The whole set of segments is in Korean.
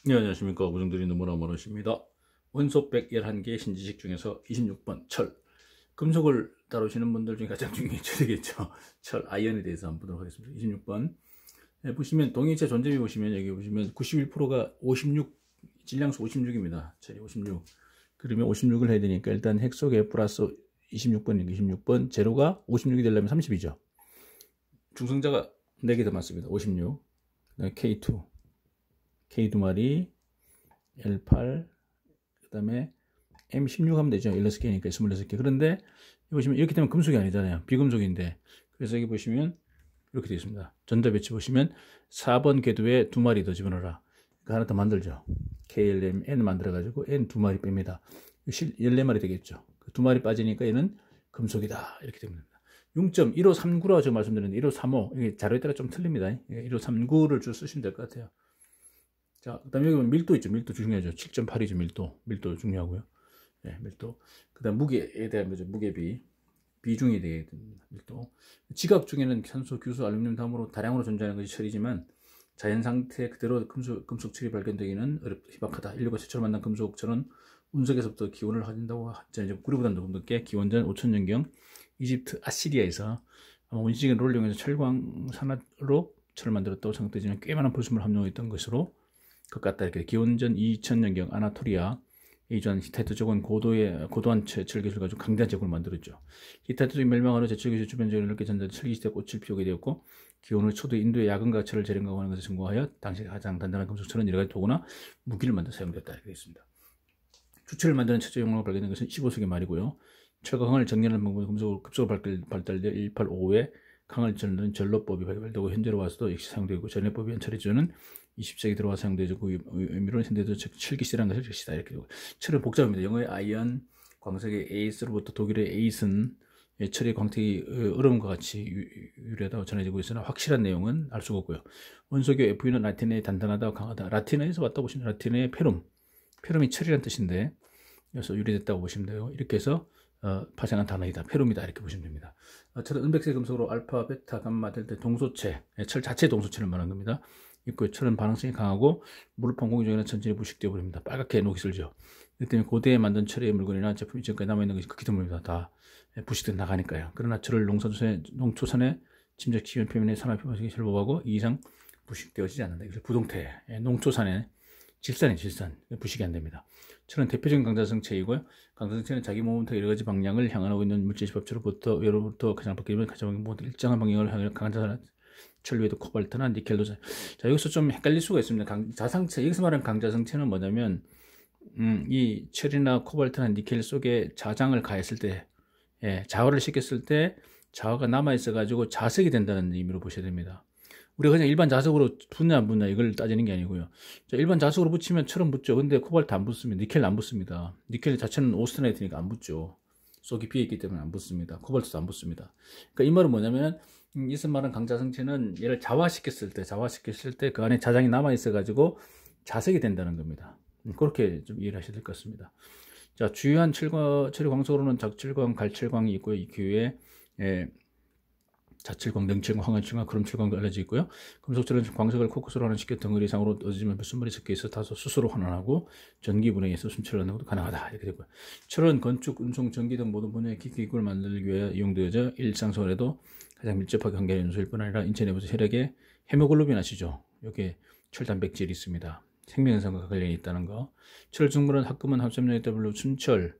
네, 안녕하십니까. 우정들이 너무나 많으십니다. 원소 111개 신지식 중에서 26번 철. 금속을 다루시는 분들 중에 가장 중요한 철이겠죠. 철, 아이언에 대해서 한번 보도록 하겠습니다. 26번. 보시면 동인체 존재비 보시면 여기 보시면 91%가 56, 질량수 56입니다. 철이 56. 그러면 56을 해야 되니까 일단 핵 속에 플러스 26번이니까 26번. 제로가 56이 되려면 30이죠. 중성자가 4개 더 많습니다. 56. 그다음에 K2. K 2마리, L8, 그 다음에 M16 하면 되죠. 16개니까 26개. 그런데 여기 보시면 이렇게 되면 금속이 아니잖아요. 비금속인데. 그래서 여기 보시면 이렇게 되어 있습니다. 전자 배치 보시면 4번 궤도에 2마리 더 집어넣어라. 그러니까 하나 더 만들죠. KLM N 만들어가지고 N 2마리 뺍니다. 14마리 되겠죠. 그 2마리 빠지니까 얘는 금속이다. 이렇게 됩니다. 0.1539라고 제가 말씀드렸는데 1535. 이게 자료에 따라 좀 틀립니다. 1539를 줄 쓰시면 될 것 같아요. 자, 그 다음에 여기 보면 밀도 있죠. 밀도 중요하죠. 7.8이죠. 밀도 중요하고요. 네, 밀도. 그 다음 무게에 대한 거죠. 무게비. 비중에 대해 밀도. 지각 중에는 산소, 규소, 알루미늄 다음으로 다량으로 존재하는 것이 철이지만 자연 상태 그대로 금속 철이 발견되기는 희박하다. 인류가 최초로 만난 금속철은 운석에서부터 기원을 가진다고 하잖아요. 구리보다 조금 늦게 기원전 5000년경 이집트 아시리아에서 원시적인 롤을 이용해서 철광 산화로 철을 만들었다고 생각되지만 꽤 많은 불순물 함유했던 것으로 것 같다. 이렇게 기원전 2000년경 아나토리아 이전 히타이트 쪽은 고도한 제철 기술을 가지고 강대한 제국을 만들었죠. 히타이트 쪽이 멸망하로 제철 기술 주변 지역을 넓게 전달해 철기시대 꽃을 피우게 되었고 기원 후 초도 인도의 야근과 철을 재련가하는 것을 증거하여 당시 가장 단단한 금속철은 여러 가지 도구나 무기를 만들어 사용됐다. 이렇게 있습니다. 주철을 만드는 최초 용어가 발견된 것은 15세기 말이고요. 철과 강을 정렬하는 방법이 급속으로 발달되어 185에 강을 전는 전로법이 발달되고 현재로 와서도 역시 사용되고 전로법이 철의주는 20세기 들어와 사용되죠. 그 의미로 현대도 철기시라는 것을 것이다. 이렇게 되고 철은 복잡합니다. 영어의 아이언, 광석의 에이스로부터 독일의 에이슨, 철의 광택이 얼음과 같이 유리하다고 전해지고 있으나 확실한 내용은 알 수가 없고요. 원소교 FE는 라틴어에 단단하다, 강하다. 라틴어에서 왔다고 보시면 라틴어의 페룸이 철이라는 뜻인데 그래서 유래됐다고 보시면 돼요. 이렇게 해서 파생한 단어이다. 페룸이다. 이렇게 보시면 됩니다. 철은 은백색 금속으로 알파, 베타, 감마, 델타 동소체, 철 자체 동소체를 말하는 겁니다. 있고 철은 반응성이 강하고 물을 판 공기 중에는 천천히 부식되어 버립니다. 빨갛게 녹이 슬죠. 이 때문에 고대에 만든 철의 물건이나 제품이 지금까지 남아있는 것이 극히 드뭅니다. 다 부식돼 나가니까요. 그러나 철을 농초산에 침착시키는 표면에 산화표 방식이 절법하고 이 이상 부식되어지지 않는다. 그래서 부동태, 농초산에 질산 부식이 안 됩니다. 철은 대표적인 강자성체이고요. 강자성체는 자기 몸부터 여러 가지 방향을 향하고 있는 물질 집합체로부터 외로부터 가장 바뀌면 가장 모두 일정한 방향을 향해 강자산 철 외에도 코발트나 니켈도 자 여기서 좀 헷갈릴 수가 있습니다. 자상체 여기서 말하는 강자성체는 뭐냐면 이 철이나 코발트나 니켈 속에 자장을 가했을 때 자화를 시켰을 때 자화가 남아 있어 가지고 자석이 된다는 의미로 보셔야 됩니다. 우리가 그냥 일반 자석으로 붙냐 안 붙냐 이걸 따지는 게 아니고요. 자, 일반 자석으로 붙이면 철은 붙죠. 근데 코발트 안 붙습니다. 니켈 안 붙습니다. 니켈 자체는 오스테나이트니까 안 붙죠. 속이 비어있기 때문에 안 붙습니다. 코발트도 안 붙습니다. 그러니까 이 말은 뭐냐면 이서 말하는 강자성체는 얘를 자화시켰을 때 그 안에 자장이 남아 있어 가지고 자석이 된다는 겁니다. 그렇게 좀 이해를 하셔야 될 것 같습니다. 자, 주요한 철의 광석으로는 적철광, 갈철광이 있고요. 이 기후에 자철광, 능철광, 황화철광, 크롬철광도 알려져 있고요. 금속철은 광석을 코크스로 하는 식의 덩어리 이상으로 얻어지면 몇순물이 섞여 있어 다소 수소로 환원하고 전기 분해에서 순철을 하는 것도 가능하다. 이렇게 되고요. 철은 건축, 운송, 전기 등 모든 분야의 기기구를 만들기 위해 이용되어져 일상생활에도 가장 밀접하게 관계하는 요소일 뿐 아니라 인체 내부에서 혈액에 헤모글로빈 아시죠? 여기에 철단백질이 있습니다. 생명현상과 관련이 있다는 거. 철 중물은 합금은 합점량에 W, 순철,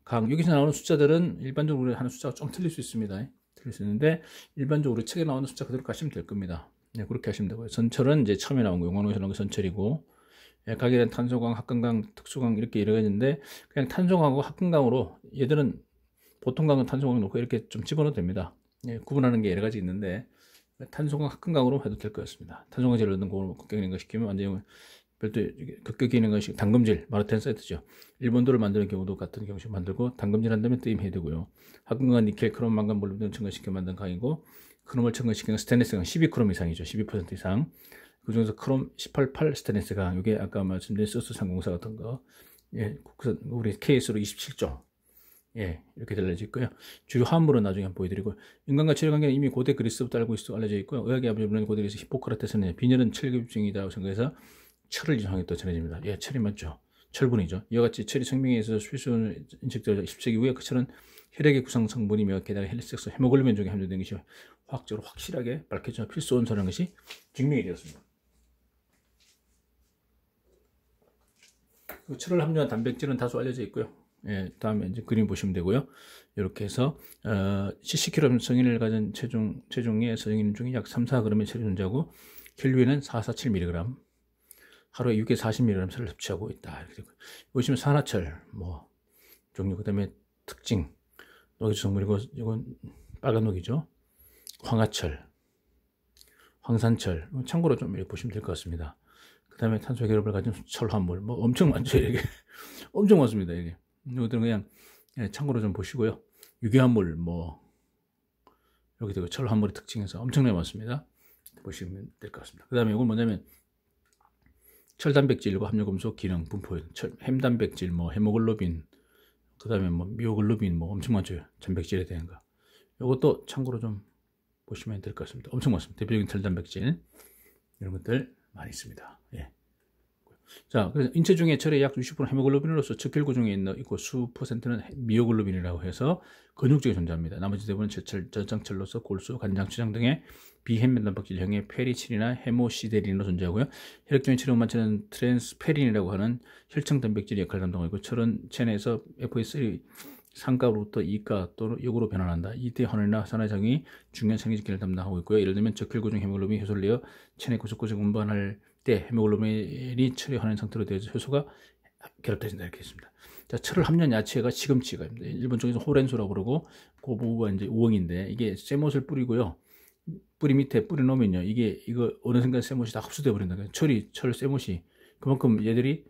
강. 여기서 나오는 숫자들은 일반적으로 하는 숫자가 좀 틀릴 수 있습니다. 틀릴 수 있는데 일반적으로 책에 나오는 숫자 그대로 가시면 될 겁니다. 네, 그렇게 하시면 되고요. 선철은 이제 처음에 나온 거, 용광로에서 나온 게 선철이고, 각에 대한 탄소광, 합금강, 특수광 이렇게 여러 가지인데 그냥 탄소광하고 합금강으로 얘들은 보통 강은 탄소광 놓고 이렇게 좀 집어넣어도 됩니다. 예, 구분하는 게 여러 가지 있는데 탄소광, 합금강으로 해도 될 것 같습니다. 탄소광 재를 넣는 거로 극격기능화 시키면 완전히 별도 극격기능화 시키면 당금질, 마르텐사이트죠. 일본도를 만드는 경우도 같은 경우씩 만들고 당금질 한다면 뜨임해야 되고요. 합금강, 니켈, 크롬, 망간, 몰иб 등 첨가시켜 만든 강이고 크롬을 첨가시키는 스테인리스강 12크롬 이상이죠. 12% 이상. 그 중에서 크롬 18, 스테인리스 강, 이게 아까 말씀드린 서스 304 같은 거, 우리 KS로 27조. 이렇게 알려져 있고요. 주요 화합물은 나중에 한번 보여드리고, 인간과 철의 관계는 이미 고대 그리스부터 알려져 있고요. 의학의 아버지 고대 그리스 히포크라테스는 빈혈은 철기증이라고 생각해서 철을 이용하게 또 전해집니다. 예, 철이 맞죠. 철분이죠. 이와 같이 철이 생명에 있어서 필수로 인식되어 20세기 후에 그 철은 혈액의 구성 성분이며 게다가 헬리섹스 헤모글로빈 중에 함유된 것이 화학적으로 확실하게 밝혀져 필수 원소라는 것이 증명이 되었습니다. 그 철을 함유한 단백질은 다수 알려져 있고요. 예, 다음에 이제 그림 보시면 되고요. 이렇게 해서 70kg 성인을 가진 체중의 성인 중에 약 3-4g의 체리 존재하고 혈류에는 447mg, 하루에 640mg 철을 섭취하고 있다. 이렇게 되고요. 보시면 산화철 뭐 종류, 그다음에 특징 녹이조 성분이고 이건 빨간 녹이죠. 황화철, 황산철, 참고로 좀 이렇게 보시면 될 것 같습니다. 그 다음에 탄소 결합을 가진 철화물 뭐 엄청 많죠. 이게 엄청 많습니다. 이게 이것들은 그냥 참고로 좀 보시고요. 유기화물 뭐 이렇게 되고 철화물의 특징에서 엄청나게 많습니다. 보시면 될 것 같습니다. 그 다음에 이건 뭐냐면 철단백질과 함유금속 기능 분포, 햄단백질 뭐 헤모글로빈, 그 다음에 뭐 미오글로빈 뭐 엄청 많죠. 단백질에 대한 거. 이것도 참고로 좀 보시면 될 것 같습니다. 엄청 많습니다. 대표적인 철단백질 이런 것들 많이 있습니다. 예. 자, 그래서 인체 중에 철의 약 60%는 헤모글로빈으로서 척결 구조에 있고 수 %는 미오글로빈이라고 해서 근육적에 존재합니다. 나머지 대부분은 저장철로서 골수, 간장, 췌장 등의 비햄 단백질형의 페리친이나 헤모시데린으로 존재하고요. 혈액중의 체력 많지는 트랜스페린이라고 하는 혈청 단백질의 역할을 담당하고 철은 체내에서 FA3 상가로부터 이가 또는 역으로 변환한다. 이때 환원이나 산화작용이 중요한 생리적 기능을 담당하고 있고요. 예를 들면 적혈구 중 헤모글로빈이 효소를 내어 체내 구석구석 운반할 때 헤모글로빈이 철의 환원 상태로 되어서 효소가 결합되어진다 이렇게 했습니다. 자, 철을 함유한 야채가 시금치가 입니다. 일본 쪽에서 호렌소라고 그러고 그 부부가 이제 우엉인데 이게 쇠못을 뿌리고요. 뿌리 밑에 뿌리 놓으면요. 이거 어느 순간 쇠못이 다 흡수돼 버린다. 철 쇠못이 그만큼 얘들이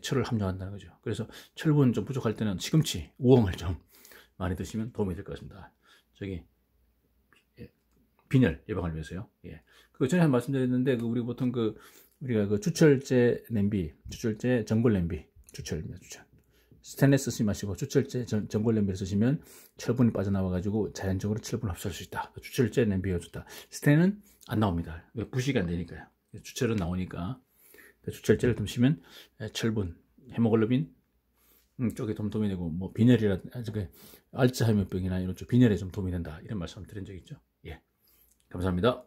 철을 함유한다는 거죠. 그래서 철분 좀 부족할 때는 시금치, 우엉을 좀 많이 드시면 도움이 될 것 같습니다. 빈혈 예방을 위해서요. 예. 그 전에 한 말씀드렸는데 우리 보통 우리가 주철제 냄비, 주철제 전골 냄비, 주철입니다. 주철. 스테인레스 쓰지 마시고 주철제 전골 냄비를 쓰시면 철분이 빠져나와 가지고 자연적으로 철분을 흡수할 수 있다. 주철제 냄비가 좋다. 스테인은 안 나옵니다. 부식이 안 되니까요. 주철은 나오니까 주철제를 드시면 철분, 헤모글로빈 쪽에 좀 도움이 되고 뭐 빈혈이라 알츠하이머병이나 이런 쪽 빈혈에 좀 도움이 된다. 이런 말씀 드린 적 있죠. 예. 감사합니다.